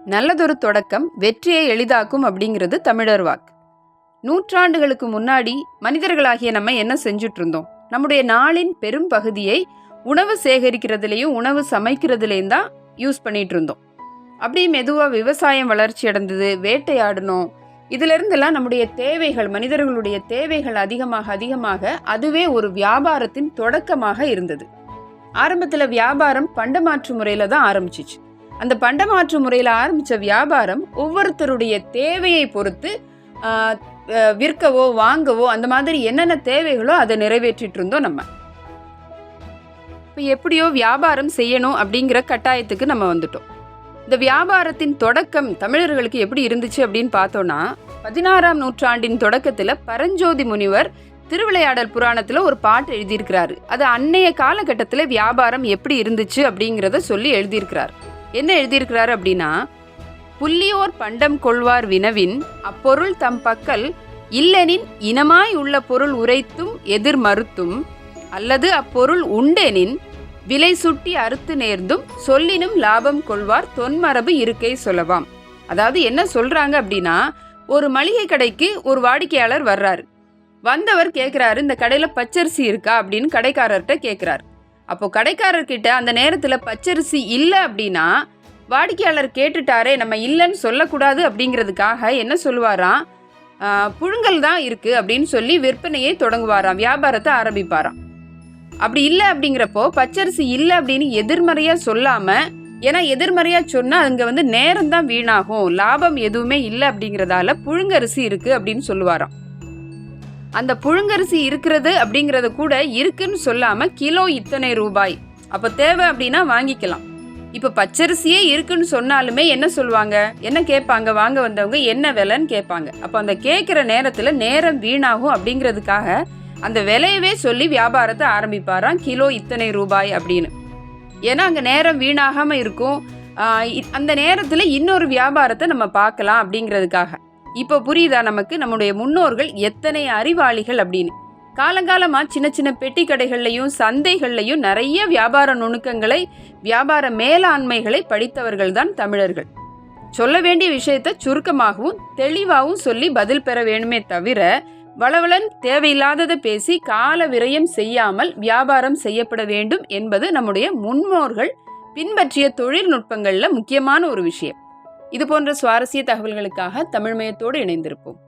நல்லதொரு தொடக்கம் வெற்றியை எளிதாக்கும் அப்படிங்கிறது தமிழர் வாக்கு. நூற்றாண்டுகளுக்கு முன்னாடி மனிதர்களாகிய நம்ம என்ன செஞ்சுட்டு இருந்தோம்? நம்முடைய நாளின் பெரும் பகுதியை உணவு சேகரிக்கிறதுலையும் உணவு சமைக்கிறதுலையும் தான் யூஸ் பண்ணிட்டு இருந்தோம். அப்படி மெதுவாக விவசாயம் வளர்ச்சி அடைந்தது, வேட்டையாடணும். இதிலிருந்தெல்லாம் நம்முடைய தேவைகள், மனிதர்களுடைய தேவைகள் அதிகமாக அதுவே ஒரு வியாபாரத்தின் தொடக்கமாக இருந்தது. ஆரம்பத்தில் வியாபாரம் பண்டமாற்று முறையில் தான் ஆரம்பிச்சிச்சு. அந்த பண்டமாற்று முறையில் ஆரம்பித்த வியாபாரம் ஒவ்வொருத்தருடைய தேவையை பொறுத்து விற்கவோ வாங்கவோ அந்த மாதிரி என்னென்ன தேவைகளோ அதை நிறைவேற்றிட்டு இருந்தோம் நம்ம. இப்போ எப்படியோ வியாபாரம் செய்யணும் அப்படிங்கிற கட்டாயத்துக்கு நம்ம வந்துட்டோம். இந்த வியாபாரத்தின் தொடக்கம் தமிழர்களுக்கு எப்படி இருந்துச்சு அப்படின்னு பார்த்தோன்னா, 16ஆம் நூற்றாண்டின் தொடக்கத்தில் பரஞ்சோதி முனிவர் திருவிளையாடல் புராணத்தில் ஒரு பாட்டு எழுதியிருக்கிறாரு. அது அன்னைய காலகட்டத்தில் வியாபாரம் எப்படி இருந்துச்சு அப்படிங்கிறத சொல்லி எழுதியிருக்கிறார். என்ன எழுதியிருக்கிறாரு அப்படின்னா, புல்லியோர் பண்டம் கொள்வார் வினவின் அப்பொருள் தம் பக்கல் இல்லெனின் இனமாய் உள்ள பொருள் உரைத்தும் எதிர் மறுத்தும் அல்லது அப்பொருள் உண்டெனின் விலை சுட்டி அறுத்து நேர்ந்தும் சொல்லினும் லாபம் கொள்வார் தொன்மரபு இருக்கை சொல்லவாம். அதாவது என்ன சொல்றாங்க அப்படின்னா, ஒரு மளிகை கடைக்கு ஒரு வாடிக்கையாளர் வர்றாரு. வந்தவர் கேட்குறாரு, இந்த கடையில் பச்சரிசி இருக்கா அப்படின்னு கடைக்காரர்கிட்ட கேட்குறாரு. அப்போ கடைக்காரர்கிட்ட அந்த நேரத்தில் பச்சரிசி இல்லை அப்படின்னா, வாடிக்கையாளர் கேட்டுட்டாரே, நம்ம இல்லைன்னு சொல்லக்கூடாது அப்படிங்கிறதுக்காக என்ன சொல்லுவாராம், புழுங்கல் தான் இருக்குது அப்படின்னு சொல்லி விற்பனையை தொடங்குவாராம், வியாபாரத்தை ஆரம்பிப்பாராம். அப்படி இல்லை அப்படிங்கிறப்போ பச்சரிசி இல்லை அப்படின்னு எதிர்மறையாக சொல்லாமல், ஏன்னா எதிர்மறையாக சொன்னால் அங்கே நேரம் தான் வீணாகும், லாபம் எதுவுமே இல்லை அப்படிங்கிறதால புழுங்கரிசி இருக்குது அப்படின்னு சொல்லுவாராம். அந்த புழுங்கரிசி இருக்கிறது அப்படிங்கிறத கூட இருக்குன்னு சொல்லாமல் கிலோ இத்தனை ரூபாய், அப்போ தேவை அப்படின்னா வாங்கிக்கலாம். இப்போ பச்சரிசியே இருக்குன்னு சொன்னாலுமே என்ன சொல்லுவாங்க, என்ன கேட்பாங்க, வாங்க வந்தவங்க என்ன விலைன்னு கேட்பாங்க. அப்போ அந்த கேட்குற நேரத்தில் நேரம் வீணாகும் அப்படிங்கிறதுக்காக அந்த விலையவே சொல்லி வியாபாரத்தை ஆரம்பிப்பாராம், கிலோ இத்தனை ரூபாய் அப்படின்னு. ஏன்னா அங்கே நேரம் வீணாகாமல் இருக்கும், அந்த நேரத்தில் இன்னொரு வியாபாரத்தை நம்ம பார்க்கலாம் அப்படிங்கிறதுக்காக. இப்போ புரியுதா நமக்கு நம்முடைய முன்னோர்கள் எத்தனை அறிவாளிகள் அப்படின்னு. காலங்காலமாக சின்ன சின்ன பெட்டி கடைகள்லையும் சந்தைகள்லையும் நிறைய வியாபார நுணுக்கங்களை, வியாபார மேலாண்மைகளை படித்தவர்கள் தான் தமிழர்கள். சொல்ல வேண்டிய விஷயத்தை சுருக்கமாகவும் தெளிவாகவும் சொல்லி பதில் பெற வேணுமே தவிர, வளவளன் தேவையில்லாததை பேசி கால விரயம் செய்யாமல் வியாபாரம் செய்யப்பட வேண்டும் என்பது நம்முடைய முன்னோர்கள் பின்பற்றிய தொழில்நுட்பங்களில் முக்கியமான ஒரு விஷயம். இது போன்ற சுவாரஸ்ய தகவல்களுக்காக தமிழ்மயத்தோடு இணைந்திருப்போம்.